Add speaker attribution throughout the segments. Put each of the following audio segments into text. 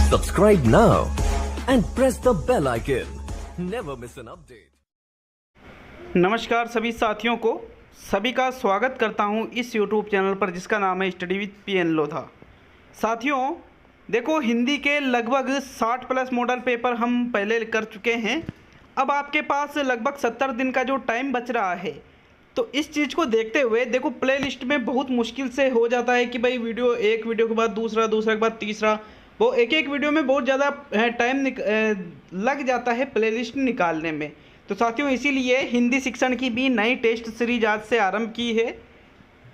Speaker 1: Subscribe now and press the bell icon. Never miss an update.
Speaker 2: नमस्कार सभी साथियों को, सभी का स्वागत करता हूं इस YouTube चैनल पर जिसका नाम है स्टडी विद PN लोधा। साथियों देखो, हिंदी के लगभग 60 प्लस मॉडल पेपर हम पहले कर चुके हैं। अब आपके पास लगभग 70 दिन का जो टाइम बच रहा है, तो इस चीज़ को देखते हुए देखो प्लेलिस्ट में बहुत मुश्किल से हो जाता है कि भाई एक वीडियो के बाद दूसरा के बाद तीसरा, वो एक वीडियो में बहुत ज़्यादा टाइम लग जाता है प्लेलिस्ट निकालने में। तो साथियों इसीलिए हिंदी शिक्षण की भी नई टेस्ट सीरीज आज से आरंभ की है।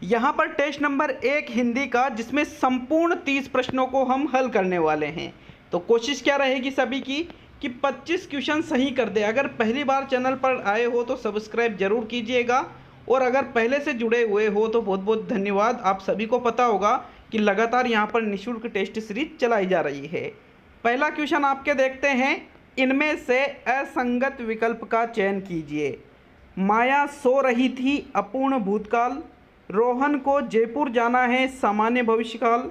Speaker 2: यहाँ पर टेस्ट नंबर 1 हिंदी का, जिसमें संपूर्ण 30 प्रश्नों को हम हल करने वाले हैं। तो कोशिश क्या रहेगी सभी की कि 25 क्वेश्चन सही कर दे। अगर पहली बार चैनल पर आए हो तो सब्सक्राइब जरूर कीजिएगा, और अगर पहले से जुड़े हुए हो तो बहुत बहुत धन्यवाद। आप सभी को पता होगा कि लगातार यहाँ पर निःशुल्क टेस्ट सीरीज चलाई जा रही है। पहला क्वेश्चन आपके देखते हैं, इनमें से असंगत विकल्प का चयन कीजिए। माया सो रही थी अपूर्ण भूतकाल, रोहन को जयपुर जाना है सामान्य भविष्यकाल,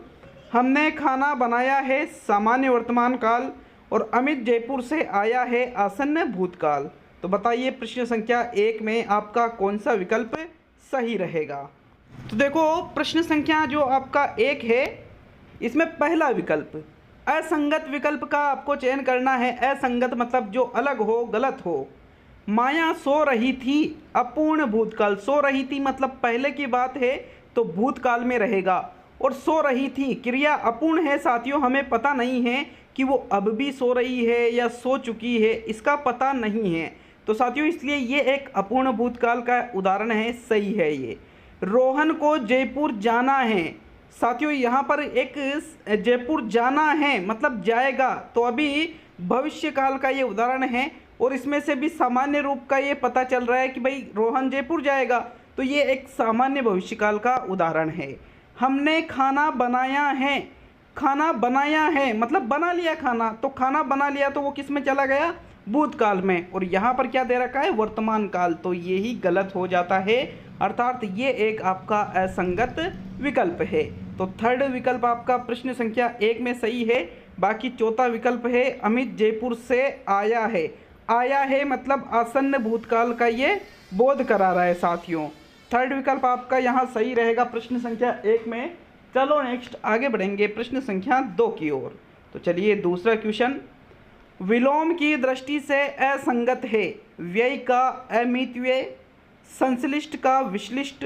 Speaker 2: हमने खाना बनाया है सामान्य वर्तमान काल, और अमित जयपुर से आया है आसन्न भूतकाल। तो बताइए प्रश्न संख्या 1 में आपका कौन सा विकल्प सही रहेगा। तो देखो प्रश्न संख्या जो आपका 1 है, इसमें पहला विकल्प असंगत विकल्प का आपको चयन करना है। असंगत मतलब जो अलग हो, गलत हो। माया सो रही थी अपूर्ण भूतकाल, सो रही थी मतलब पहले की बात है तो भूतकाल में रहेगा, और सो रही थी क्रिया अपूर्ण है साथियों, हमें पता नहीं है कि वो अब भी सो रही है या सो चुकी है, इसका पता नहीं है। तो साथियों इसलिए ये एक अपूर्ण भूतकाल का उदाहरण है, सही है ये। रोहन को जयपुर जाना है, साथियों यहाँ पर एक जयपुर जाना है मतलब जाएगा, तो अभी भविष्य काल का ये उदाहरण है, और इसमें से भी सामान्य रूप का ये पता चल रहा है कि भाई रोहन जयपुर जाएगा, तो ये एक सामान्य भविष्यकाल का उदाहरण है। हमने खाना बनाया है, खाना बनाया है मतलब बना लिया खाना, तो खाना बना लिया तो वो किस में चला गया, भूतकाल में, और यहाँ पर क्या दे रखा है, वर्तमान काल, तो ये ही गलत हो जाता है, अर्थात ये एक आपका असंगत विकल्प है। तो थर्ड विकल्प आपका प्रश्न संख्या 1 में सही है। बाकी चौथा विकल्प है अमित जयपुर से आया है, आया है मतलब आसन्न भूतकाल का ये बोध करा रहा है साथियों। थर्ड विकल्प आपका यहाँ सही रहेगा प्रश्न संख्या 1 में। चलो नेक्स्ट आगे बढ़ेंगे प्रश्न संख्या 2 की ओर। तो चलिए दूसरा क्वेश्चन, विलोम की दृष्टि से असंगत है, व्यय का अमितव्यय, संश्लिष्ट का विश्लिष्ट,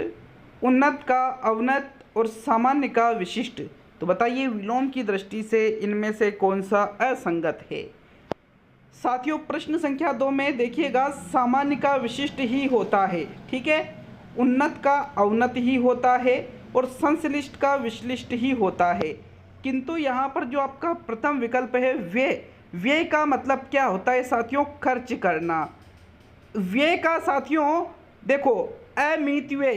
Speaker 2: उन्नत का अवनत, और सामान्य का विशिष्ट। तो बताइए विलोम की दृष्टि से इनमें से कौन सा असंगत है। साथियों प्रश्न संख्या 2 में देखिएगा, सामान्य का विशिष्ट ही होता है, ठीक है, उन्नत का अवनत ही होता है, और संश्लिष्ट का विश्लिष्ट ही होता है। किंतु यहाँ पर जो आपका प्रथम विकल्प है व्यय, व्यय का मतलब क्या होता है साथियों, खर्च करना। व्यय का साथियों देखो अमितव्यय,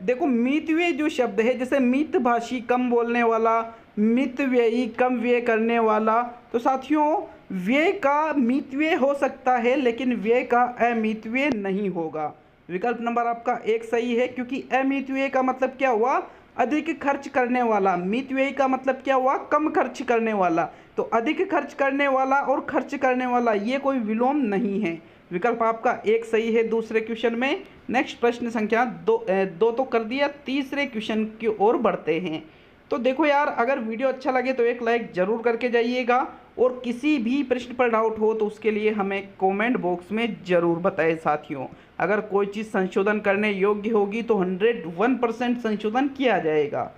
Speaker 2: देखो मितव्यय जो शब्द है, जैसे मितभाषी कम बोलने वाला, मितव्ययी कम व्यय करने वाला, तो साथियों व्यय का मितव्यय हो सकता है लेकिन व्यय का अमितव्यय नहीं होगा। विकल्प नंबर आपका 1 सही है, क्योंकि अमितव्यय का मतलब क्या हुआ, अधिक खर्च करने वाला, मितव्ययी का मतलब क्या हुआ, कम खर्च करने वाला, तो अधिक खर्च करने वाला और खर्च करने वाला ये कोई विलोम नहीं है। विकल्प आपका 1 सही है दूसरे क्वेश्चन में। नेक्स्ट प्रश्न संख्या 2 तो कर दिया, तीसरे क्वेश्चन की ओर बढ़ते हैं। तो देखो यार, अगर वीडियो अच्छा लगे तो एक लाइक जरूर करके जाइएगा, और किसी भी प्रश्न पर डाउट हो तो उसके लिए हमें कमेंट बॉक्स में ज़रूर बताएं साथियों। अगर कोई चीज़ संशोधन करने योग्य होगी तो 101% संशोधन किया जाएगा।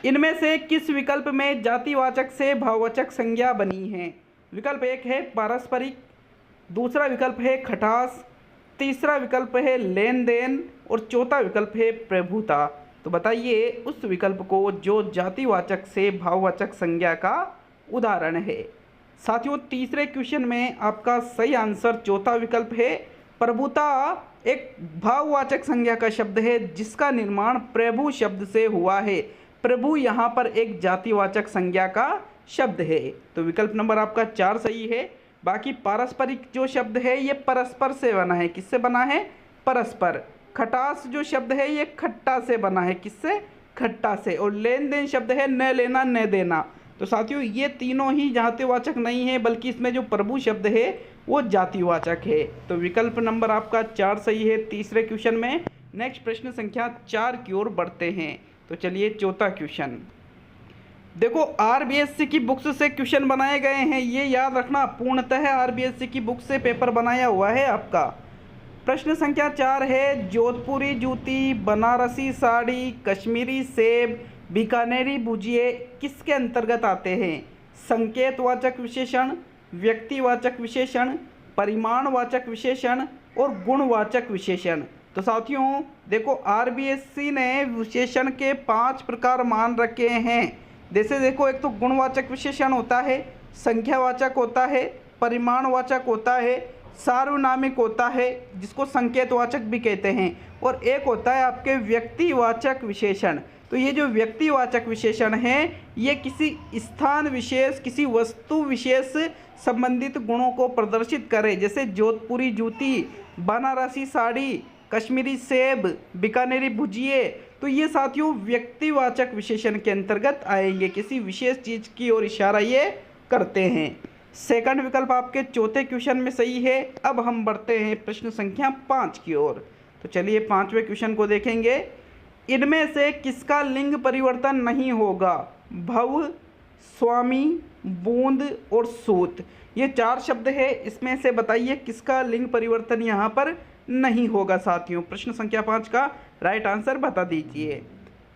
Speaker 2: इनमें से किस विकल्प में जातिवाचक से भाववाचक संज्ञा बनी है। विकल्प 1 है पारस्परिक, दूसरा विकल्प है खटास, तीसरा विकल्प है लेन देन, और चौथा विकल्प है प्रभुता। तो बताइए उस विकल्प को जो जातिवाचक से भाववाचक संज्ञा का उदाहरण है। साथियों तीसरे क्वेश्चन में आपका सही आंसर चौथा विकल्प है। प्रभुता एक भाववाचक संज्ञा का शब्द है जिसका निर्माण प्रभु शब्द से हुआ है। प्रभु यहाँ पर एक जातिवाचक संज्ञा का शब्द है, तो विकल्प नंबर आपका 4 सही है। बाकी पारस्परिक जो शब्द है ये परस्पर से बना है, किससे बना है, परस्पर। खटास जो शब्द है ये खट्टा से बना है, किससे, खट्टा से। और लेन देन शब्द है न लेना न देना, तो साथियों ये तीनों ही जातिवाचक नहीं है, बल्कि इसमें जो प्रभु शब्द है वो जातिवाचक है। तो विकल्प नंबर आपका 4 सही है तीसरे क्वेश्चन में। नेक्स्ट प्रश्न संख्या 4 की ओर बढ़ते हैं। तो चलिए चौथा क्वेश्चन। देखो आरबीएससी की बुक्स से क्वेश्चन बनाए गए हैं, ये याद रखना, पूर्णतः आरबीएससी की बुक से पेपर बनाया हुआ है आपका। प्रश्न संख्या 4 है, जोधपुरी जूती, बनारसी साड़ी, कश्मीरी सेब, बीकानेरी भुजिए किसके अंतर्गत आते हैं? संकेतवाचक विशेषण, व्यक्तिवाचक विशेषण, परिमाणवाचक विशेषण और गुणवाचक विशेषण। तो साथियों देखो आरबीएससी ने विशेषण के 5 प्रकार मान रखे हैं। जैसे देखो एक तो गुणवाचक विशेषण होता है, संख्यावाचक होता है, परिमाणवाचक होता है, सार्वनामिक होता है जिसको संकेतवाचक भी कहते हैं, और एक होता है आपके व्यक्तिवाचक विशेषण। तो ये जो व्यक्तिवाचक विशेषण है ये किसी स्थान विशेष, किसी वस्तु विशेष संबंधित गुणों को प्रदर्शित करे। जैसे जोधपुरी जूती, बनारसी साड़ी, कश्मीरी सेब, बीकानेरी भुजिए, तो ये साथियों व्यक्तिवाचक विशेषण के अंतर्गत आएंगे, किसी विशेष चीज की ओर इशारा ये करते हैं। सेकंड विकल्प आपके चौथे क्वेश्चन में सही है। अब हम बढ़ते हैं प्रश्न संख्या 5 की ओर। तो चलिए 5वें क्वेश्चन को देखेंगे। इनमें से किसका लिंग परिवर्तन नहीं होगा? भव, स्वामी, बूंद और सूत, ये 4 शब्द है, इसमें से बताइए किसका लिंग परिवर्तन यहाँ पर नहीं होगा साथियों। प्रश्न संख्या 5 का राइट आंसर बता दीजिए।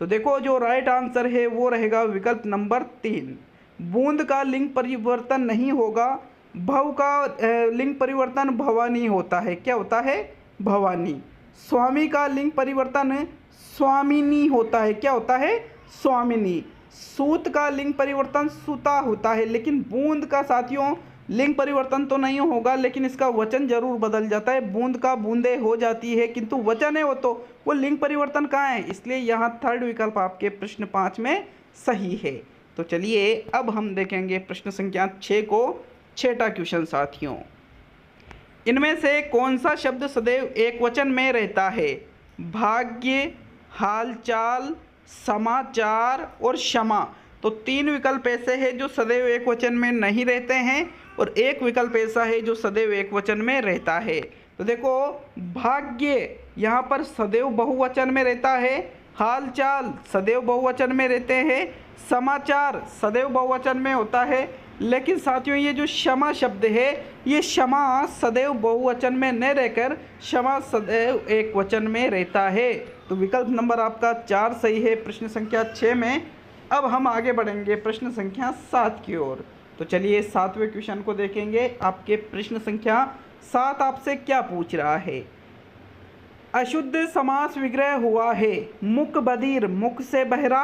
Speaker 2: तो देखो जो राइट आंसर है वो रहेगा विकल्प नंबर 3, बूंद का लिंग परिवर्तन नहीं होगा। भव का लिंग परिवर्तन भवानी होता है, क्या होता है? भवानी। स्वामी का लिंग परिवर्तन स्वामिनी होता है, क्या होता है? स्वामिनी। सूत का लिंग परिवर्तन सुता होता है, लेकिन बूंद का साथियों लिंग परिवर्तन तो नहीं होगा, लेकिन इसका वचन जरूर बदल जाता है। बूंद का बूंदे हो जाती है, किंतु वचन है वो लिंग परिवर्तन कहाँ है? इसलिए यहाँ थर्ड विकल्प आपके प्रश्न 5 में सही है। तो चलिए अब हम देखेंगे प्रश्न संख्या 6 को, 6वां क्वेश्चन साथियों। इनमें से कौन सा शब्द सदैव एक वचन में रहता है? भाग्य, हालचाल, समाचार और क्षमा। तो 3 विकल्प ऐसे हैं जो सदैव एक वचन में नहीं रहते हैं, और एक विकल्प ऐसा है जो सदैव एक वचन में रहता है। तो देखो भाग्य यहाँ पर सदैव बहुवचन में रहता है, हालचाल सदैव बहुवचन में रहते हैं, समाचार सदैव बहुवचन में होता है, लेकिन साथियों ये जो क्षमा शब्द है ये क्षमा सदैव बहुवचन में न रहकर क्षमा सदैव एक वचन में रहता है। तो विकल्प नंबर आपका 4 सही है प्रश्न संख्या 6 में। अब हम आगे बढ़ेंगे प्रश्न संख्या 7 की ओर। तो चलिए 7वें क्वेश्चन को देखेंगे। आपके प्रश्न संख्या 7 आपसे क्या पूछ रहा है? अशुद्ध समास विग्रह हुआ है। मुख बधिर, मुख से बहरा,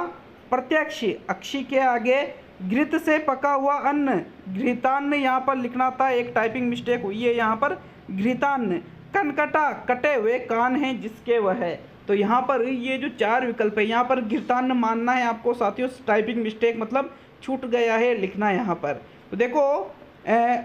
Speaker 2: प्रत्यक्ष अक्षी के आगे, घृत से पका हुआ अन्न, घृतान्न यहाँ पर लिखना था, एक टाइपिंग मिस्टेक हुई है यहाँ पर, घृतान्न। कनकटा, कटे हुए कान हैं जिसके वह है। तो यहाँ पर ये जो 4 विकल्प है यहाँ पर घृतान्न मानना है आपको साथियों, टाइपिंग मिस्टेक मतलब छूट गया है लिखना यहाँ पर। तो देखो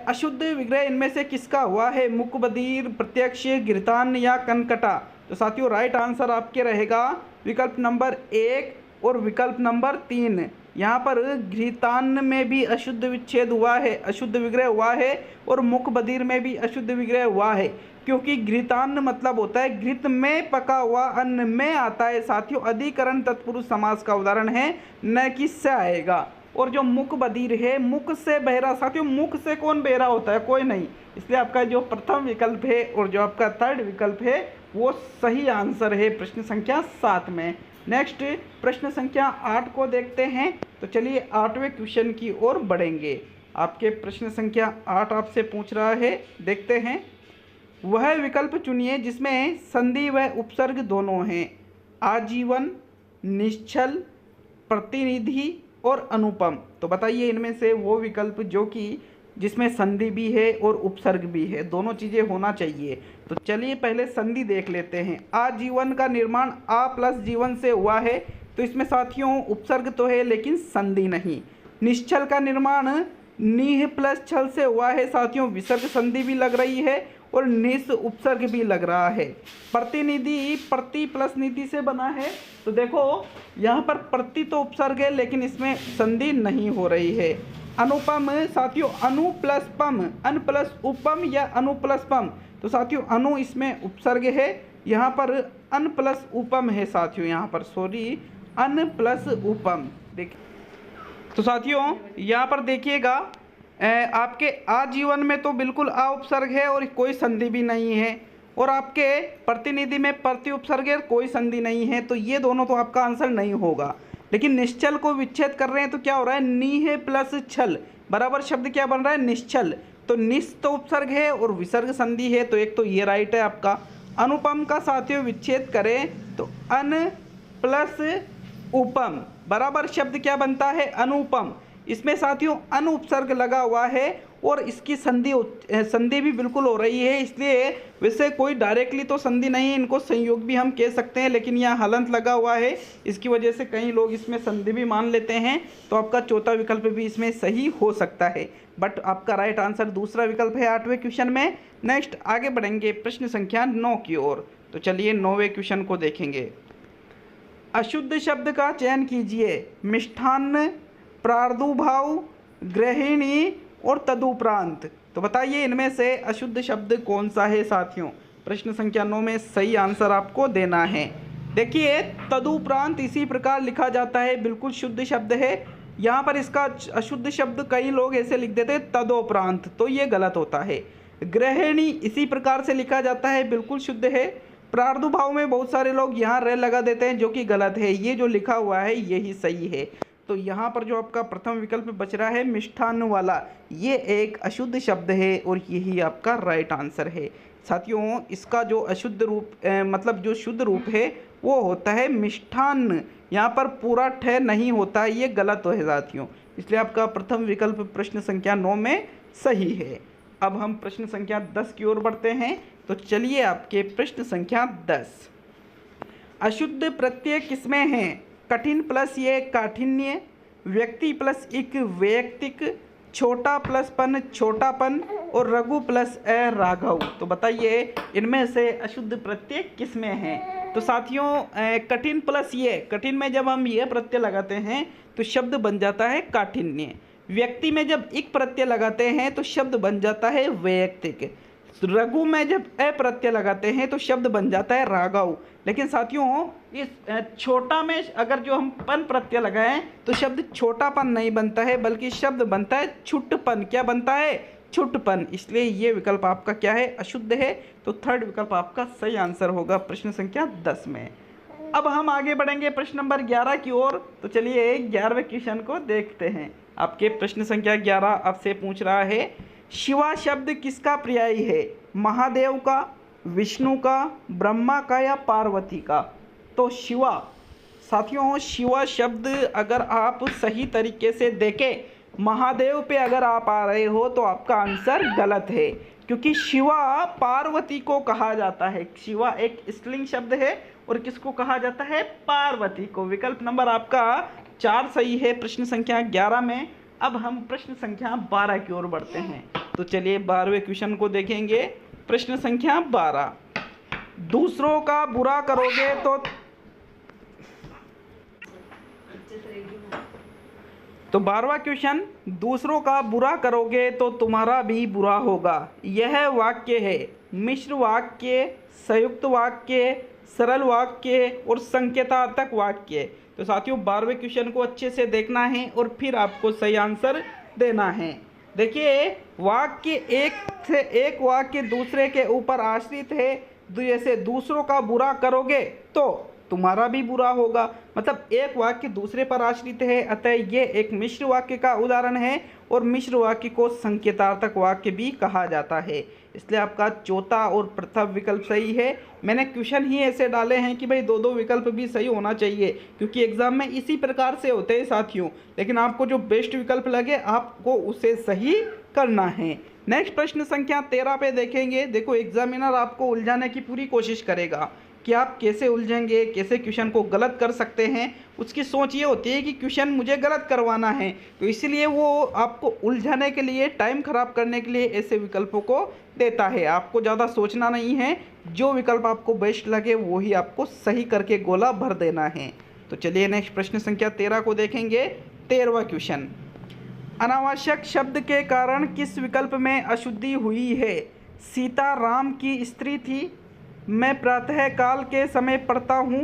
Speaker 2: अशुद्ध विग्रह इनमें से किसका हुआ है? मुख बधिर, प्रत्यक्ष, घृतान्न या कनकटा। तो साथियों राइट आंसर आपके रहेगा विकल्प नंबर 1 और विकल्प नंबर 3। यहाँ पर घृतान्न में भी अशुद्ध विच्छेद हुआ है, अशुद्ध विग्रह हुआ है, और मुख बधिर में भी अशुद्ध विग्रह हुआ है, क्योंकि घृतान्न मतलब होता है घृत में पका हुआ अन्न में आता है साथियों। अधिकरण तत्पुरुष समास का उदाहरण है, न कि से आएगा। और जो मुख बधिर है, मुख से बहरा, साथियों मुख से कौन बहरा होता है? कोई नहीं। इसलिए आपका जो प्रथम विकल्प है और जो आपका थर्ड विकल्प है वो सही आंसर है प्रश्न संख्या 7 में। नेक्स्ट प्रश्न संख्या 8 को देखते हैं। तो चलिए 8वें क्वेश्चन की ओर बढ़ेंगे। आपके प्रश्न संख्या 8 आपसे पूछ रहा है, देखते हैं। वह विकल्प चुनिए जिसमें संधि व उपसर्ग दोनों हैं। आजीवन, निश्चल, प्रतिनिधि और अनुपम। तो बताइए इनमें से वो विकल्प जो कि जिसमें संधि भी है और उपसर्ग भी है, दोनों चीज़ें होना चाहिए। तो चलिए पहले संधि देख लेते हैं। आजीवन का निर्माण आ प्लस जीवन से हुआ है, तो इसमें साथियों उपसर्ग तो है लेकिन संधि नहीं। निश्चल का निर्माण नीह प्लस छल से हुआ है साथियों, विसर्ग संधि भी लग रही है। और निस उपसर्ग भी लग रहा है। प्रतिनिधि प्रति प्लस निधि से बना है, तो देखो यहाँ पर प्रति तो उपसर्ग है लेकिन इसमें संधि नहीं हो रही है। अनुपम साथियों, अनु प्लस पम, अन प्लस उपम या अनु प्लस पम, तो साथियों अनु इसमें उपसर्ग है, यहाँ पर अन प्लस उपम है साथियों, यहाँ पर सॉरी अन प्लस उपम। देखिए तो साथियों यहाँ पर देखिएगा आपके आजीवन में तो बिल्कुल आ उपसर्ग है और कोई संधि भी नहीं है, और आपके प्रतिनिधि में प्रति उपसर्ग है, कोई संधि नहीं है, तो ये दोनों तो आपका आंसर नहीं होगा। लेकिन निश्चल को विच्छेद कर रहे हैं तो क्या हो रहा है, नी है प्लस छल बराबर शब्द क्या बन रहा है, निश्चल। तो निस तो उपसर्ग है और विसर्ग संधि है, तो एक तो ये राइट है आपका। अनुपम का साथियों विच्छेद करें तो अन प्लस उपम बराबर शब्द क्या बनता है, अनुपम। इसमें साथियों अन उपसर्ग लगा हुआ है और इसकी संधि भी बिल्कुल हो रही है, इसलिए वैसे कोई डायरेक्टली तो संधि नहीं है, इनको संयोग भी हम कह सकते हैं, लेकिन यहाँ हलंत लगा हुआ है, इसकी वजह से कई लोग इसमें संधि भी मान लेते हैं। तो आपका चौथा विकल्प भी इसमें सही हो सकता है, बट आपका राइट आंसर दूसरा विकल्प है 8वें क्वेश्चन में। नेक्स्ट आगे बढ़ेंगे प्रश्न संख्या 9 की ओर। तो चलिए 9वें क्वेश्चन को देखेंगे। अशुद्ध शब्द का चयन कीजिए, मिष्ठान्न, प्रादुर्भाव, गृहिणी और तदुपरांत। तो बताइए इनमें से अशुद्ध शब्द कौन सा है साथियों। प्रश्न संख्या 9 में सही आंसर आपको देना है। देखिए तदुपरांत इसी प्रकार लिखा जाता है, बिल्कुल शुद्ध शब्द है। यहाँ पर इसका अशुद्ध शब्द कई लोग ऐसे लिख देते हैं तदोपरांत, तो ये गलत होता है। गृहिणी इसी प्रकार से लिखा जाता है, बिल्कुल शुद्ध है। प्रादुर्भाव में बहुत सारे लोग यहाँ रे लगा देते हैं, जो कि गलत है। ये जो लिखा हुआ है यही सही है। तो यहाँ पर जो आपका प्रथम विकल्प बच रहा है मिष्ठान्न वाला, ये एक अशुद्ध शब्द है और यही आपका राइट आंसर है साथियों। इसका जो अशुद्ध रूप मतलब जो शुद्ध रूप है वो होता है मिष्ठान्न, यहाँ पर पूरा ठ नहीं होता है, ये गलत है साथियों। इसलिए आपका प्रथम विकल्प प्रश्न संख्या 9 में सही है। अब हम प्रश्न संख्या 10 की ओर बढ़ते हैं। तो चलिए आपके प्रश्न संख्या 10। अशुद्ध प्रत्यय किसमें हैं, कठिन प्लस ये काठिन्य, व्यक्ति प्लस इक वैयक्तिक, छोटा प्लस पन छोटापन और रघु प्लस ए राघव। तो बताइए इनमें से अशुद्ध प्रत्यय किसमें है। तो साथियों कठिन प्लस ये, कठिन में जब हम ये प्रत्यय लगाते हैं तो शब्द बन जाता है काठिन्य। व्यक्ति में जब इक प्रत्यय लगाते हैं तो शब्द बन जाता है वैयक्तिक। रघु में जब अ प्रत्यय लगाते हैं तो शब्द बन जाता है राघव। लेकिन साथियों इस छोटा में अगर जो हम पन प्रत्यय लगाएं तो शब्द छोटापन नहीं बनता है, बल्कि शब्द बनता है छुटपन। क्या बनता है, छुटपन। इसलिए ये विकल्प आपका क्या है, अशुद्ध है। तो थर्ड विकल्प आपका सही आंसर होगा प्रश्न संख्या 10 में। अब हम आगे बढ़ेंगे प्रश्न नंबर 11 की ओर। तो चलिए 11वें क्वेश्चन को देखते हैं। आपके प्रश्न संख्या 11 आपसे पूछ रहा है, शिवा शब्द किसका पर्यायी है, महादेव का, विष्णु का, ब्रह्मा का या पार्वती का। तो शिवा साथियों, शिवा शब्द अगर आप सही तरीके से देखें, महादेव पे अगर आप आ रहे हो तो आपका आंसर गलत है, क्योंकि शिवा पार्वती को कहा जाता है। शिवा एक स्त्रीलिंग शब्द है और किसको कहा जाता है, पार्वती को। विकल्प नंबर आपका 4 सही है प्रश्न संख्या 11 में। अब हम प्रश्न संख्या 12 की ओर बढ़ते हैं। तो चलिए 12वें क्वेश्चन को देखेंगे। प्रश्न संख्या 12, दूसरों का बुरा करोगे तो 12वां क्वेश्चन, दूसरों का बुरा करोगे तो तुम्हारा भी बुरा होगा। यह वाक्य है मिश्र वाक्य, संयुक्त वाक्य, सरल वाक्य और संकेतार्थक वाक्य। तो साथियों 12वें क्वेश्चन को अच्छे से देखना है और फिर आपको सही आंसर देना है। देखिए वाक्य एक से एक वाक्य दूसरे के ऊपर आश्रित है। जैसे दूसरों का बुरा करोगे तो तुम्हारा भी बुरा होगा, मतलब एक वाक्य दूसरे पर आश्रित है, अतः ये एक मिश्र वाक्य का उदाहरण है और मिश्र वाक्य को संकेतार्थक वाक्य भी कहा जाता है। इसलिए आपका चौथा और प्रथम विकल्प सही है। मैंने क्वेश्चन ही ऐसे डाले हैं कि भाई 2-2 विकल्प भी सही होना चाहिए, क्योंकि एग्जाम में इसी प्रकार से होते हैं साथियों। लेकिन आपको जो बेस्ट विकल्प लगे आपको उसे सही करना है। नेक्स्ट प्रश्न संख्या 13 पे देखेंगे। देखो एग्जामिनर आपको उलझाने की पूरी कोशिश करेगा। कि आप कैसे उलझेंगे, कैसे क्वेश्चन को गलत कर सकते हैं। उसकी सोच ये होती है कि क्वेश्चन मुझे गलत करवाना है, तो इसलिए वो आपको उलझाने के लिए, टाइम ख़राब करने के लिए ऐसे विकल्पों को देता है। आपको ज़्यादा सोचना नहीं है, जो विकल्प आपको बेस्ट लगे वही आपको सही करके गोला भर देना है। तो चलिए नेक्स्ट प्रश्न संख्या 13 को देखेंगे। 13वां क्वेश्चन, अनावश्यक शब्द के कारण किस विकल्प में अशुद्धि हुई है? सीता राम की स्त्री थी, मैं प्रातः काल के समय पढ़ता हूँ,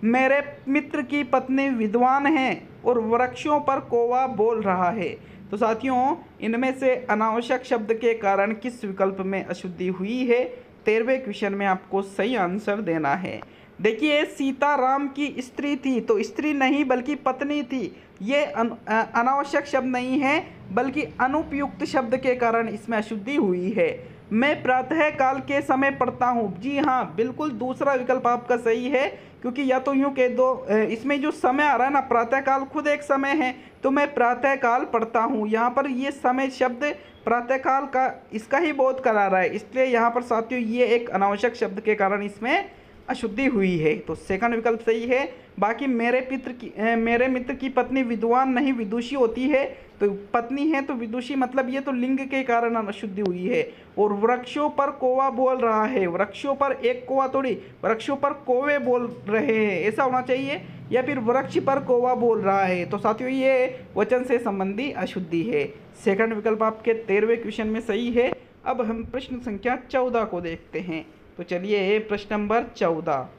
Speaker 2: मेरे मित्र की पत्नी विद्वान है और वृक्षों पर कौवा बोल रहा है। तो साथियों, इनमें से अनावश्यक शब्द के कारण किस विकल्प में अशुद्धि हुई है? 13वें क्वेश्चन में आपको सही आंसर देना है। देखिए, सीता राम की स्त्री थी, तो स्त्री नहीं बल्कि पत्नी थी। ये अनावश्यक शब्द नहीं है बल्कि अनुपयुक्त शब्द के कारण इसमें अशुद्धि हुई है। मैं प्रातः काल के समय पढ़ता हूँ, जी हाँ, बिल्कुल दूसरा विकल्प आपका सही है, क्योंकि या तो यूँ कह दो, इसमें जो समय आ रहा है ना, प्रातः काल खुद एक समय है, तो मैं प्रातः काल पढ़ता हूँ, यहाँ पर ये समय शब्द प्रातः काल का इसका ही बोध करा रहा है, इसलिए यहाँ पर साथियों ये एक अनावश्यक शब्द के कारण इसमें अशुद्धि हुई है। तो सेकंड विकल्प सही है। बाकी मेरे मित्र की पत्नी विद्वान नहीं विदुषी होती है, तो पत्नी है तो विदुषी, मतलब ये तो लिंग के कारण अशुद्धि हुई है। और वृक्षों पर कौवा बोल रहा है, वृक्षों पर एक कौवा थोड़ी, वृक्षों पर कौवे बोल रहे हैं, ऐसा होना चाहिए, या फिर वृक्ष पर कौवा बोल रहा है। तो साथियों ये वचन से संबंधी अशुद्धि है। सेकंड विकल्प आपके 13वें क्वेश्चन में सही है। अब हम प्रश्न संख्या 14 को देखते हैं। तो चलिए प्रश्न नंबर 14,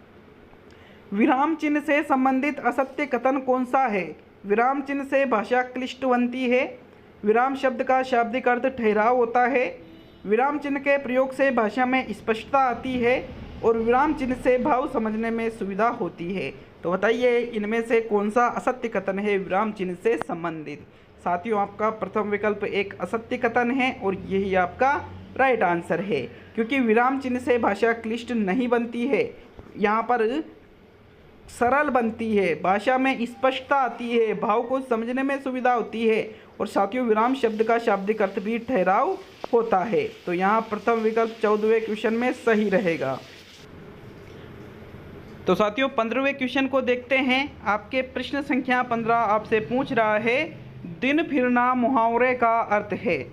Speaker 2: विराम चिन्ह से संबंधित असत्य कथन कौन सा है? विराम चिन्ह से भाषा क्लिष्ट बनती है, विराम शब्द का शाब्दिक अर्थ ठहराव होता है, विराम चिन्ह के प्रयोग से भाषा में स्पष्टता आती है और विराम चिन्ह से भाव समझने में सुविधा होती है। तो बताइए इनमें से कौन सा असत्य कथन है विराम चिन्ह से संबंधित? साथियों, आपका प्रथम विकल्प एक असत्य कथन है और यही आपका राइट आंसर है, क्योंकि विराम चिन्ह से भाषा क्लिष्ट नहीं बनती है, यहाँ पर सरल बनती है, भाषा में स्पष्टता आती है, भाव को समझने में सुविधा होती है और साथियों विराम शब्द का शाब्दिक अर्थ भी ठहराव होता है। तो यहाँ प्रथम विकल्प 14वें क्वेश्चन में सही रहेगा। तो साथियों 15वें क्वेश्चन को देखते हैं। आपके प्रश्न संख्या 15 आपसे पूछ रहा है, दिन फिरना मुहावरे का अर्थ है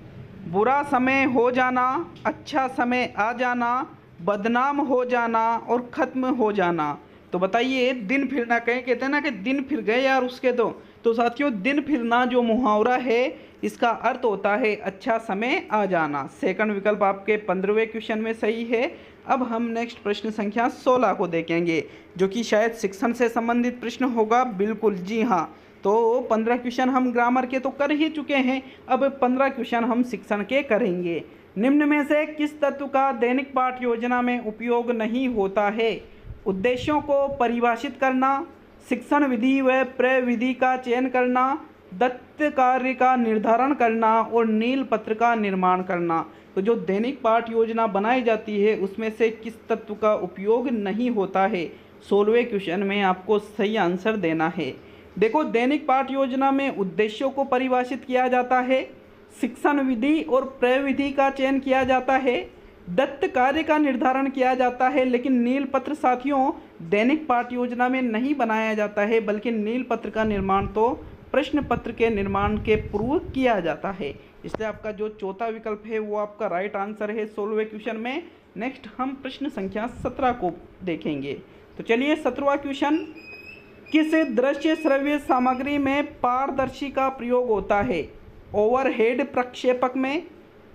Speaker 2: बुरा समय हो जाना, अच्छा समय आ जाना, बदनाम हो जाना और ख़त्म हो जाना। तो बताइए दिन फिरना, कहीं कहते हैं ना कि दिन फिर गए यार उसके तो साथियों दिन फिरना जो मुहावरा है इसका अर्थ होता है अच्छा समय आ जाना। सेकंड विकल्प आपके 15वें क्वेश्चन में सही है। अब हम नेक्स्ट प्रश्न संख्या 16 को देखेंगे, जो कि शायद शिक्षण से संबंधित प्रश्न होगा। बिल्कुल जी हाँ, तो 15 क्वेश्चन हम ग्रामर के तो कर ही चुके हैं, अब 15 क्वेश्चन हम शिक्षण के करेंगे। निम्न में से किस तत्व का दैनिक पाठ योजना में उपयोग नहीं होता है? उद्देश्यों को परिभाषित करना, शिक्षण विधि व प्रविधि का चयन करना, दत्त कार्य का निर्धारण करना और नील पत्र का निर्माण करना। तो जो दैनिक पाठ योजना बनाई जाती है उसमें से किस तत्व का उपयोग नहीं होता है? 16वें क्वेश्चन में आपको सही आंसर देना है। देखो, दैनिक पाठ योजना में उद्देश्यों को परिभाषित किया जाता है, शिक्षण विधि और प्रविधि का चयन किया जाता है, दत्त कार्य का निर्धारण किया जाता है, लेकिन नील पत्र साथियों दैनिक पाठ योजना में नहीं बनाया जाता है, बल्कि नील पत्र का निर्माण तो प्रश्न पत्र के निर्माण के पूर्व किया जाता है। इसलिए आपका जो चौथा विकल्प है वो आपका राइट आंसर है 16वें क्वेश्चन में। नेक्स्ट हम प्रश्न संख्या 17 को देखेंगे। तो चलिए 17वां क्वेश्चन, किस दृश्य श्रव्य सामग्री में पारदर्शी का प्रयोग होता है? ओवरहेड प्रक्षेपक में,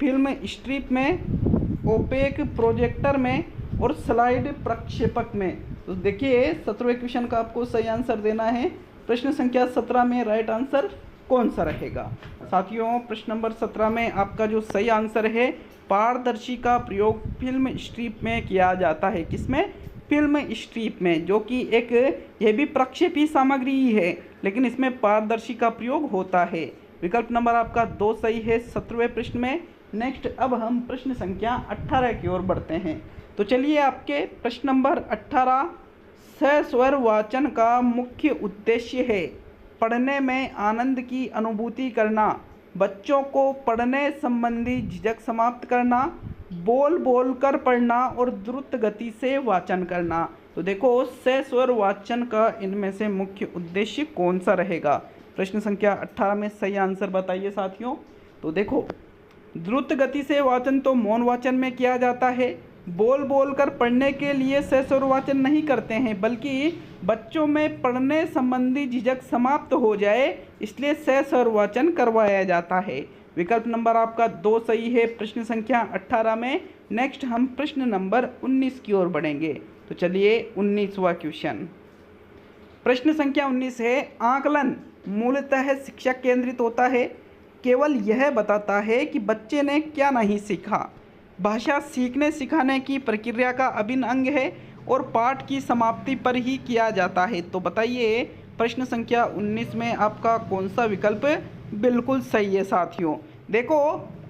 Speaker 2: फिल्म स्ट्रिप में, ओपेक प्रोजेक्टर में और स्लाइड प्रक्षेपक में। तो देखिए 17वें क्वेश्चन का आपको सही आंसर देना है। प्रश्न संख्या 17 में राइट आंसर कौन सा रहेगा? साथियों प्रश्न नंबर 17 में आपका जो सही आंसर है, पारदर्शी का प्रयोग फिल्म स्ट्रिप में किया जाता है। किसमें? फिल्म स्ट्रिप में, जो कि एक यह भी प्रक्षेपी सामग्री ही है, लेकिन इसमें पारदर्शी का प्रयोग होता है। विकल्प नंबर आपका 2 सही है 17वें प्रश्न में। नेक्स्ट अब हम प्रश्न संख्या 18 की ओर बढ़ते हैं। तो चलिए आपके प्रश्न नंबर 18, सस्वर वाचन का मुख्य उद्देश्य है पढ़ने में आनंद की अनुभूति करना, बच्चों को पढ़ने संबंधी झिझक समाप्त करना, बोल बोल कर पढ़ना और द्रुत गति से वाचन करना। तो देखो से स्वर वाचन का इनमें से मुख्य उद्देश्य कौन सा रहेगा। प्रश्न संख्या 18 में सही आंसर बताइए साथियों। तो देखो द्रुत गति से वाचन तो मौन वाचन में किया जाता है। बोल बोल कर पढ़ने के लिए से स्वर वाचन नहीं करते हैं, बल्कि बच्चों में पढ़ने संबंधी झिझक समाप्त हो जाए इसलिए से स्वर वाचन करवाया जाता है। विकल्प नंबर आपका 2 सही है प्रश्न संख्या 18 में। नेक्स्ट हम प्रश्न नंबर 19 की ओर बढ़ेंगे। तो चलिए 19वां क्वेश्चन। प्रश्न संख्या 19 है, आकलन मूलतः शिक्षा केंद्रित होता है, केवल यह बताता है कि बच्चे ने क्या नहीं सीखा। भाषा सीखने सिखाने की प्रक्रिया का अभिन्न अंग है और पाठ की समाप्ति पर ही किया जाता है। तो बताइए प्रश्न संख्या 19 में आपका कौन सा विकल्प बिल्कुल सही है साथियों। देखो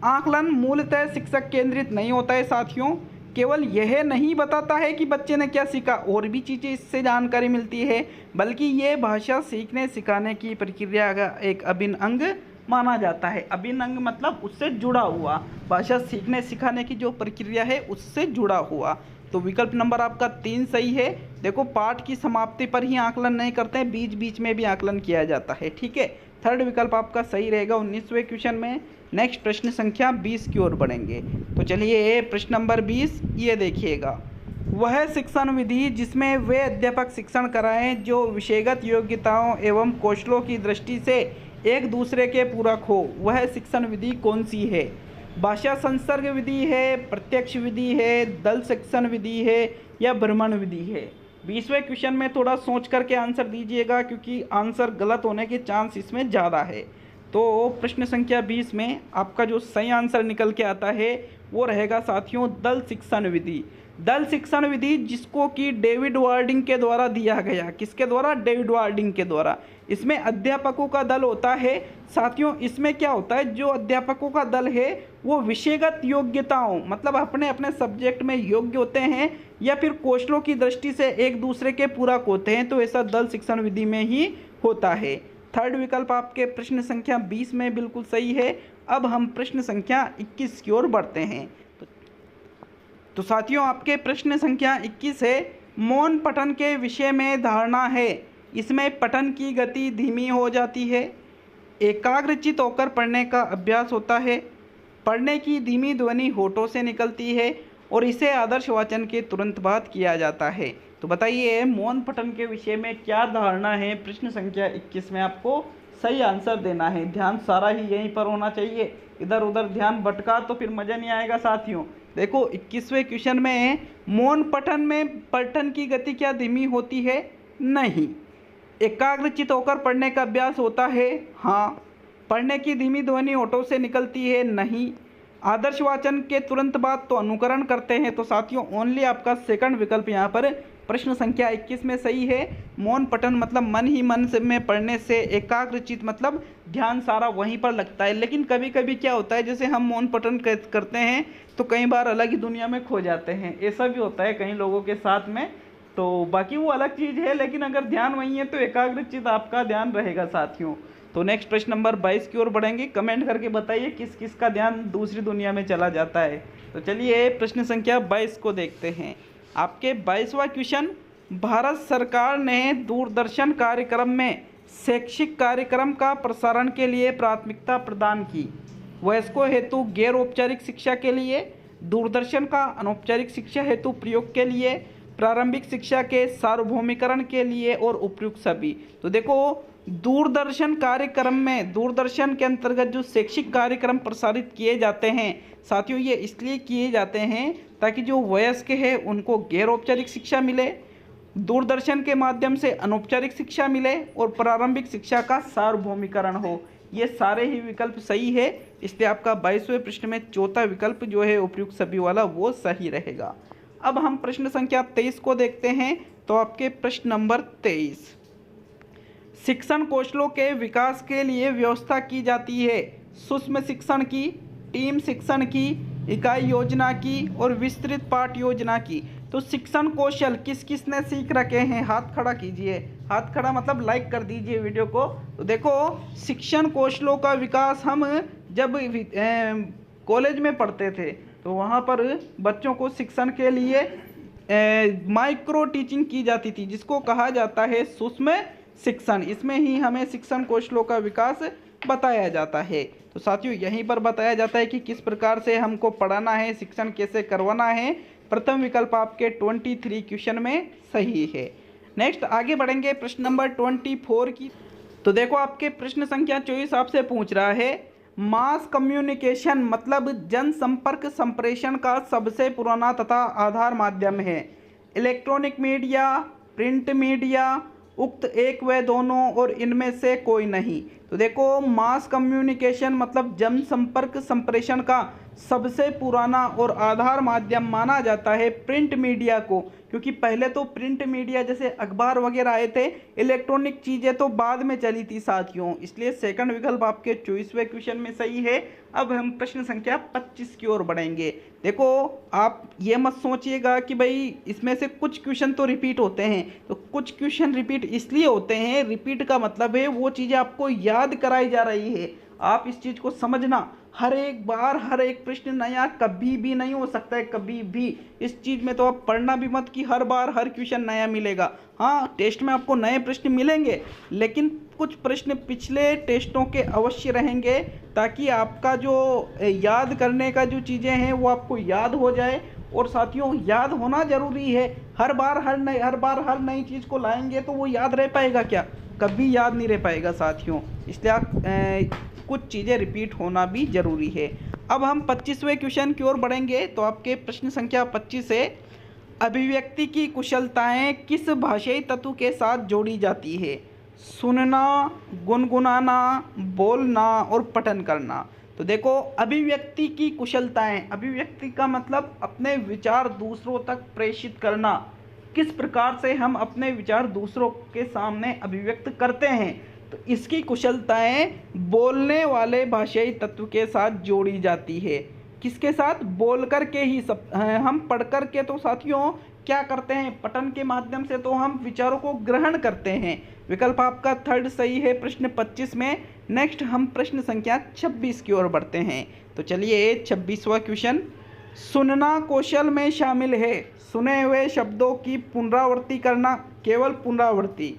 Speaker 2: आकलन मूलतः शिक्षक केंद्रित नहीं होता है साथियों, केवल यह नहीं बताता है कि बच्चे ने क्या सीखा, और भी चीज़ें इससे जानकारी मिलती है, बल्कि ये भाषा सीखने सिखाने की प्रक्रिया का एक अभिन्न अंग माना जाता है। अभिन्न अंग मतलब उससे जुड़ा हुआ, भाषा सीखने सिखाने की जो प्रक्रिया है उससे जुड़ा हुआ। तो विकल्प नंबर आपका 3 सही है। देखो पाठ की समाप्ति पर ही आकलन नहीं करते हैं, बीच बीच में भी आकलन किया जाता है। ठीक है, थर्ड विकल्प आपका सही रहेगा 19वें क्वेश्चन में। नेक्स्ट प्रश्न संख्या 20 की ओर बढ़ेंगे। तो चलिए प्रश्न नंबर 20 ये देखिएगा, वह शिक्षण विधि जिसमें वे अध्यापक शिक्षण कराएं जो विषयगत योग्यताओं एवं कौशलों की दृष्टि से एक दूसरे के पूरक हो, वह शिक्षण विधि कौन सी है। भाषा संसर्ग विधि है, प्रत्यक्ष विधि है, दल शिक्षण विधि है या भ्रमण विधि है। 20वें क्वेश्चन में थोड़ा सोच करके आंसर दीजिएगा, क्योंकि आंसर गलत होने के चांस इसमें ज़्यादा है। तो प्रश्न संख्या 20 में आपका जो सही आंसर निकल के आता है वो रहेगा साथियों दल शिक्षण विधि। दल शिक्षण विधि जिसको कि डेविड वार्डिंग के द्वारा दिया गया। किसके द्वारा? डेविड वार्डिंग के द्वारा। इसमें अध्यापकों का दल होता है साथियों। इसमें क्या होता है, जो अध्यापकों का दल है वो विषयगत योग्यताओं मतलब अपने अपने सब्जेक्ट में योग्य होते हैं या फिर कौशलों की दृष्टि से एक दूसरे के पूरक होते हैं, तो ऐसा दल शिक्षण विधि में ही होता है। थर्ड विकल्प आपके प्रश्न संख्या 20 में बिल्कुल सही है। अब हम प्रश्न संख्या 21 की ओर बढ़ते हैं। तो साथियों आपके प्रश्न संख्या 21 है, मौन पठन के विषय में धारणा है, इसमें पठन की गति धीमी हो जाती है, एकाग्रचित होकर पढ़ने का अभ्यास होता है, पढ़ने की धीमी ध्वनि होठों से निकलती है और इसे आदर्श वाचन के तुरंत बाद किया जाता है। तो बताइए मौन पठन के विषय में क्या धारणा है। प्रश्न संख्या 21 में आपको सही आंसर देना है। ध्यान सारा ही यहीं पर होना चाहिए, इधर उधर ध्यान भटका तो फिर मज़ा नहीं आएगा साथियों। देखो 21वें क्वेश्चन में मौन पठन में पठन की गति क्या धीमी होती है? नहीं। एकाग्रचित होकर पढ़ने का अभ्यास होता है? हाँ। पढ़ने की धीमी ध्वनि होठों से निकलती है? नहीं। आदर्श वाचन के तुरंत बाद तो अनुकरण करते हैं। तो साथियों ओनली आपका सेकंड विकल्प यहाँ पर प्रश्न संख्या 21 में सही है। मौन पठन मतलब मन ही मन से में पढ़ने से, एकाग्रचित मतलब ध्यान सारा वहीं पर लगता है। लेकिन कभी कभी क्या होता है, जैसे हम मौन पठन करते हैं तो कई बार अलग ही दुनिया में खो जाते हैं, ऐसा भी होता है कई लोगों के साथ में। तो बाकी वो अलग चीज़ है, लेकिन अगर ध्यान वहीं है तो एकाग्रचित आपका ध्यान रहेगा साथियों। तो नेक्स्ट प्रश्न नंबर 22 की ओर बढ़ेंगे। कमेंट करके बताइए किस किस का ध्यान दूसरी दुनिया में चला जाता है। तो चलिए प्रश्न संख्या 22 को देखते हैं। आपके 22वां क्वेश्चन, भारत सरकार ने दूरदर्शन कार्यक्रम में शैक्षिक कार्यक्रम का प्रसारण के लिए प्राथमिकता प्रदान की। वयस्कों हेतु गैर औपचारिक शिक्षा के लिए, दूरदर्शन का अनौपचारिक शिक्षा हेतु प्रयोग के लिए, प्रारंभिक शिक्षा के सार्वभौमिकरण के लिए और उपयुक्त सभी। तो देखो दूरदर्शन कार्यक्रम में, दूरदर्शन के अंतर्गत जो शैक्षिक कार्यक्रम प्रसारित किए जाते हैं साथियों, ये इसलिए किए जाते हैं ताकि जो वयस्क है उनको गैर औपचारिक शिक्षा मिले, दूरदर्शन के माध्यम से अनौपचारिक शिक्षा मिले और प्रारंभिक शिक्षा का सार्वभौमिकरण हो। ये सारे ही विकल्प सही है, इसलिए आपका 22वें प्रश्न में चौथा विकल्प जो है उपयुक्त सभी वाला वो सही रहेगा। अब हम प्रश्न संख्या 23 को देखते हैं। तो आपके प्रश्न नंबर 23, शिक्षण कौशलों के विकास के लिए व्यवस्था की जाती है सूक्ष्म शिक्षण की, टीम शिक्षण की, इकाई योजना की और विस्तृत पाठ योजना की। तो शिक्षण कौशल किस किस ने सीख रखे हैं? हाथ खड़ा कीजिए। हाथ खड़ा मतलब लाइक कर दीजिए वीडियो को। तो देखो शिक्षण कौशलों का विकास हम जब कॉलेज में पढ़ते थे तो वहाँ पर बच्चों को शिक्षण के लिए माइक्रो टीचिंग की जाती थी, जिसको कहा जाता है सूक्ष्म शिक्षण। इसमें ही हमें शिक्षण कौशलों का विकास बताया जाता है। तो साथियों यहीं पर बताया जाता है कि किस प्रकार से हमको पढ़ाना है, शिक्षण कैसे करवाना है। प्रथम विकल्प आपके 23 क्वेश्चन में सही है। नेक्स्ट आगे बढ़ेंगे प्रश्न नंबर 24 की। तो देखो आपके प्रश्न संख्या 24 आपसे पूछ रहा है, मास कम्युनिकेशन मतलब जनसंपर्क संप्रेषण का सबसे पुराना तथा आधार माध्यम है। इलेक्ट्रॉनिक मीडिया, प्रिंट मीडिया, उक्त एक व दोनों और इनमें से कोई नहीं। तो देखो मास कम्युनिकेशन मतलब जनसंपर्क संप्रेषण का सबसे पुराना और आधार माध्यम माना जाता है प्रिंट मीडिया को, क्योंकि पहले तो प्रिंट मीडिया जैसे अखबार वगैरह आए थे, इलेक्ट्रॉनिक चीज़ें तो बाद में चली थी साथियों। इसलिए सेकंड विकल्प आपके 24वें क्वेश्चन में सही है। अब हम प्रश्न संख्या 25 की ओर बढ़ेंगे। देखो आप ये मत सोचिएगा कि भाई इसमें से कुछ क्वेश्चन तो रिपीट होते हैं, तो कुछ क्वेश्चन रिपीट इसलिए होते हैं, रिपीट का मतलब है वो चीज़ें आपको याद कराई जा रही है। आप इस चीज़ को समझना, हर एक बार हर एक प्रश्न नया कभी भी नहीं हो सकता है, कभी भी। इस चीज़ में तो आप पढ़ना भी मत कि हर बार हर क्वेश्चन नया मिलेगा। हाँ, टेस्ट में आपको नए प्रश्न मिलेंगे, लेकिन कुछ प्रश्न पिछले टेस्टों के अवश्य रहेंगे, ताकि आपका जो याद करने का जो चीज़ें हैं वो आपको याद हो जाए। और साथियों याद होना ज़रूरी है। हर बार हर नई चीज़ को लाएंगे तो वो याद रह पाएगा क्या? कभी याद नहीं रह पाएगा साथियों। इसलिए आप कुछ चीज़ें रिपीट होना भी ज़रूरी है। अब हम 25वें क्वेश्चन की ओर बढ़ेंगे। तो आपके प्रश्न संख्या 25 है, अभिव्यक्ति की कुशलताएं किस भाषाई तत्व के साथ जोड़ी जाती है? सुनना, गुनगुनाना, बोलना और पठन करना। तो देखो अभिव्यक्ति की कुशलताएं, अभिव्यक्ति का मतलब अपने विचार दूसरों तक प्रेषित करना। किस प्रकार से हम अपने विचार दूसरों के सामने अभिव्यक्त करते हैं, तो इसकी कुशलताएं बोलने वाले भाषाई तत्व के साथ जोड़ी जाती है। किसके साथ? बोल कर के ही सब, हम पढ़ कर के तो साथियों क्या करते हैं, पठन के माध्यम से तो हम विचारों को ग्रहण करते हैं। विकल्प आपका थर्ड सही है प्रश्न 25 में। नेक्स्ट हम प्रश्न संख्या 26 की ओर बढ़ते हैं। तो चलिए 26वां क्वेश्चन, सुनना कौशल में शामिल है सुने हुए शब्दों की पुनरावृत्ति करना, केवल पुनरावृत्ति,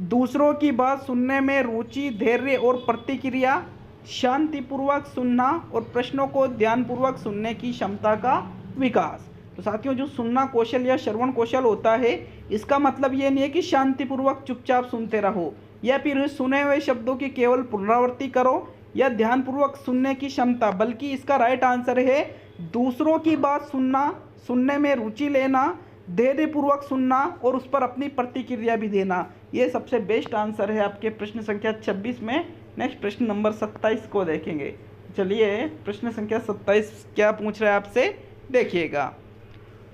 Speaker 2: दूसरों की बात सुनने में रुचि, धैर्य और प्रतिक्रिया, शांतिपूर्वक सुनना और प्रश्नों को ध्यानपूर्वक सुनने की क्षमता का विकास। तो साथियों जो सुनना कौशल या श्रवण कौशल होता है, इसका मतलब ये नहीं है कि शांतिपूर्वक चुपचाप सुनते रहो, या फिर सुने हुए शब्दों की केवल पुनरावृत्ति करो, या ध्यानपूर्वक सुनने की क्षमता, बल्कि इसका राइट आंसर है दूसरों की बात सुनना, सुनने में रुचि लेना, धैर्यपूर्वक सुनना और उस पर अपनी प्रतिक्रिया भी देना। ये सबसे बेस्ट आंसर है आपके प्रश्न संख्या 26 में। नेक्स्ट प्रश्न नंबर 27 को देखेंगे। चलिए प्रश्न संख्या 27 क्या पूछ रहा है आपसे, देखिएगा।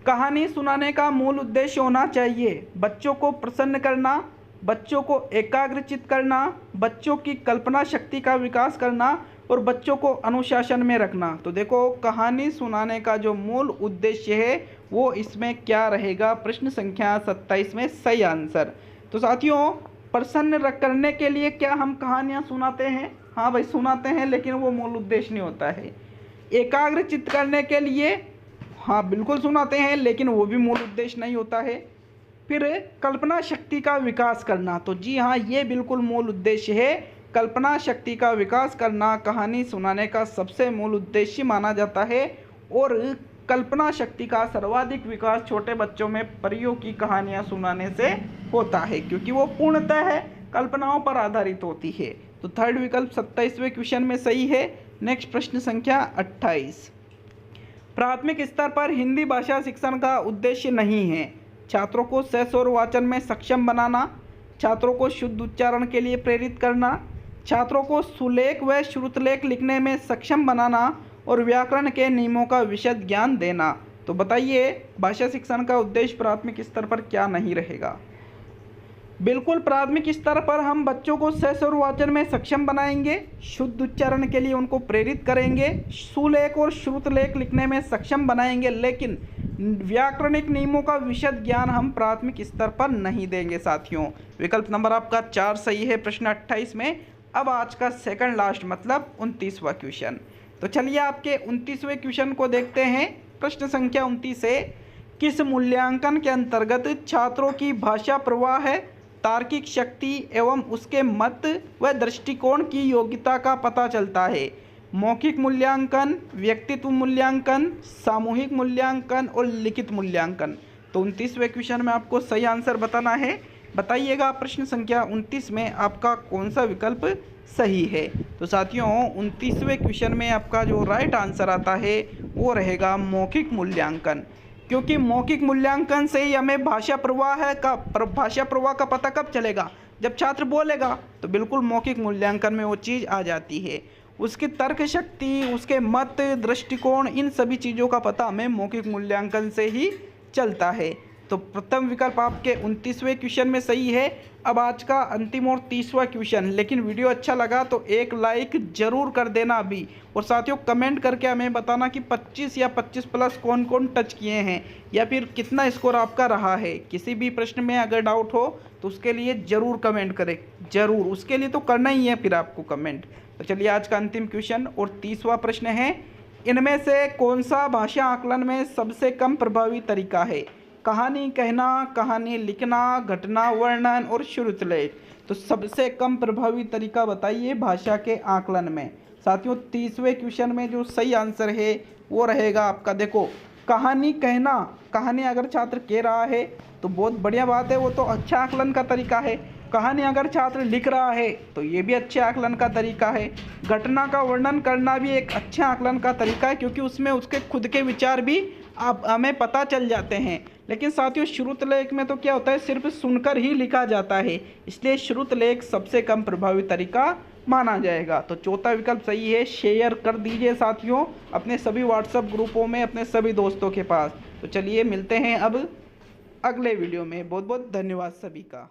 Speaker 2: कहानी सुनाने का मूल उद्देश्य होना चाहिए बच्चों को प्रसन्न करना, बच्चों को एकाग्रचित करना, बच्चों की कल्पना शक्ति का विकास करना और बच्चों को अनुशासन में रखना। तो देखो कहानी सुनाने का जो मूल उद्देश्य है वो इसमें क्या रहेगा, प्रश्न संख्या 27 में सही आंसर। तो साथियों प्रसन्न करने के लिए क्या हम कहानियाँ सुनाते हैं? हाँ भाई सुनाते हैं, लेकिन वो मूल उद्देश्य नहीं होता है। एकाग्रचित करने के लिए हाँ बिल्कुल सुनाते हैं, लेकिन वो भी मूल उद्देश्य नहीं होता है। फिर कल्पना शक्ति का विकास करना, तो जी हाँ ये बिल्कुल मूल उद्देश्य है। कल्पना शक्ति का विकास करना कहानी सुनाने का सबसे मूल उद्देश्य माना जाता है। और कल्पना शक्ति का सर्वाधिक विकास छोटे बच्चों में परियों की कहानियाँ सुनाने से होता है, क्योंकि वो पूर्णतः है कल्पनाओं पर आधारित होती है। तो थर्ड विकल्प 27वें क्वेश्चन में सही है। नेक्स्ट प्रश्न संख्या 28, प्राथमिक स्तर पर हिंदी भाषा शिक्षण का उद्देश्य नहीं है छात्रों को सस्वर वाचन में सक्षम बनाना, छात्रों को शुद्ध उच्चारण के लिए प्रेरित करना, छात्रों को सुलेख व श्रुतलेख लिखने में सक्षम बनाना और व्याकरण के नियमों का विशद ज्ञान देना। तो बताइए भाषा शिक्षण का उद्देश्य प्राथमिक स्तर पर क्या नहीं रहेगा? बिल्कुल प्राथमिक स्तर पर हम बच्चों को सस्वर वाचन में सक्षम बनाएंगे, शुद्ध उच्चारण के लिए उनको प्रेरित करेंगे, सुलेख और श्रुतलेख लिखने में सक्षम बनाएंगे, लेकिन व्याकरणिक नियमों का विशद ज्ञान हम प्राथमिक स्तर पर नहीं देंगे साथियों। विकल्प नंबर आपका 4 सही है प्रश्न 28 में। अब आज का सेकंड लास्ट मतलब 29वां क्वेश्चन। तो चलिए आपके 29वें क्वेश्चन को देखते हैं। प्रश्न संख्या 29 है, किस मूल्यांकन के अंतर्गत छात्रों की भाषा प्रवाह है, तार्किक शक्ति एवं उसके मत व दृष्टिकोण की योग्यता का पता चलता है? मौखिक मूल्यांकन, व्यक्तित्व मूल्यांकन, सामूहिक मूल्यांकन और लिखित मूल्यांकन। तो 29वें क्वेश्चन में आपको सही आंसर बताना है। बताइएगा प्रश्न संख्या 29 में आपका कौन सा विकल्प सही है। तो साथियों 29वें क्वेश्चन में आपका जो राइट आंसर आता है वो रहेगा मौखिक मूल्यांकन, क्योंकि मौखिक मूल्यांकन से ही हमें भाषा प्रवाह का पता कब चलेगा, जब छात्र बोलेगा। तो बिल्कुल मौखिक मूल्यांकन में वो चीज़ आ जाती है। उसकी तर्क शक्ति, उसके मत, दृष्टिकोण, इन सभी चीज़ों का पता हमें मौखिक मूल्यांकन से ही चलता है। तो प्रथम विकल्प आपके 29वें क्वेश्चन में सही है। अब आज का अंतिम और 30वां क्वेश्चन। लेकिन वीडियो अच्छा लगा तो एक लाइक ज़रूर कर देना अभी, और साथियों कमेंट करके हमें बताना कि 25 या 25 प्लस कौन कौन टच किए हैं, या फिर कितना स्कोर आपका रहा है। किसी भी प्रश्न में अगर डाउट हो तो उसके लिए ज़रूर कमेंट करें, ज़रूर, उसके लिए तो करना ही है फिर आपको कमेंट। तो चलिए आज का अंतिम क्वेश्चन और 30वां प्रश्न है, इनमें से कौन सा भाषा आकलन में सबसे कम प्रभावी तरीका है? कहानी कहना, कहानी लिखना, घटना वर्णन और श्रुतलेख। तो सबसे कम प्रभावी तरीका बताइए भाषा के आकलन में। साथियों 30वें क्वेश्चन में जो सही आंसर है वो रहेगा आपका, देखो, कहानी कहना। कहानी अगर छात्र कह रहा है तो बहुत बढ़िया बात है, वो तो अच्छा आकलन का तरीका है। कहानी अगर छात्र लिख रहा है तो ये भी अच्छे आकलन का तरीका है। घटना का वर्णन करना भी एक अच्छा आकलन का तरीका है, क्योंकि उसमें उसके खुद के विचार भी आप हमें पता चल जाते हैं। लेकिन साथियों श्रुतलेख में तो क्या होता है, सिर्फ सुनकर ही लिखा जाता है, इसलिए श्रुतलेख सबसे कम प्रभावी तरीका माना जाएगा। तो चौथा विकल्प सही है। शेयर कर दीजिए साथियों अपने सभी व्हाट्सएप ग्रुपों में, अपने सभी दोस्तों के पास। तो चलिए मिलते हैं अब अगले वीडियो में। बहुत बहुत धन्यवाद सभी का।